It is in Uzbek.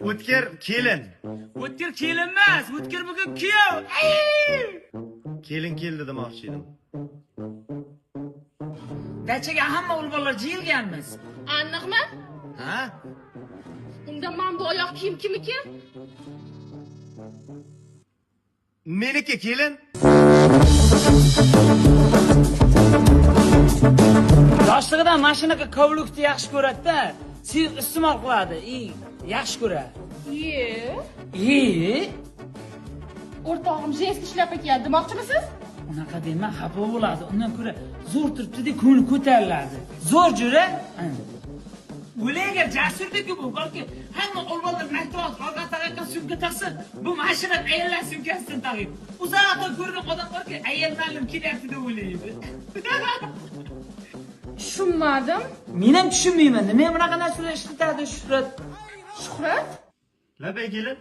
O'tkir kelin. O'tkir kelin emas, o'tkir bugun kuyov. Kelin keldi demoqchi edim. Dachaga hamma o'g'ilbolar jiyilganmiz. Aniqmi? Ha? Unda mana bu oyoq kiyim kimniki? Meniki kelin. Yoshligidan mashinaga kovlukni yaxshi ko'radi-da, suyuq iste'mol qiladi. Yaxshi ko'radi. O'rtog'im jeski ishlab ekan, demoqchimisiz? Unaqa dema, xafa bo'ladi. Undan ko'ra zo'r turibdi-da, ko'ngli ko'tariladi. Zo'r jura. O'laga jasurdiki bu, balki hamma o'g'ilbolar maktab orqasiga sumka taqsa, bu mashina ayollar sumkasidan taqib. Uzoqda ko'rinib odam borki, ayol ma'lum kelyapti deb o'ylaydi. Tushunmadim. Men ham tushunmayman. Nima bunaqa narsalar ishlatadi Shuhrat? Shuhrat? Labay kelin.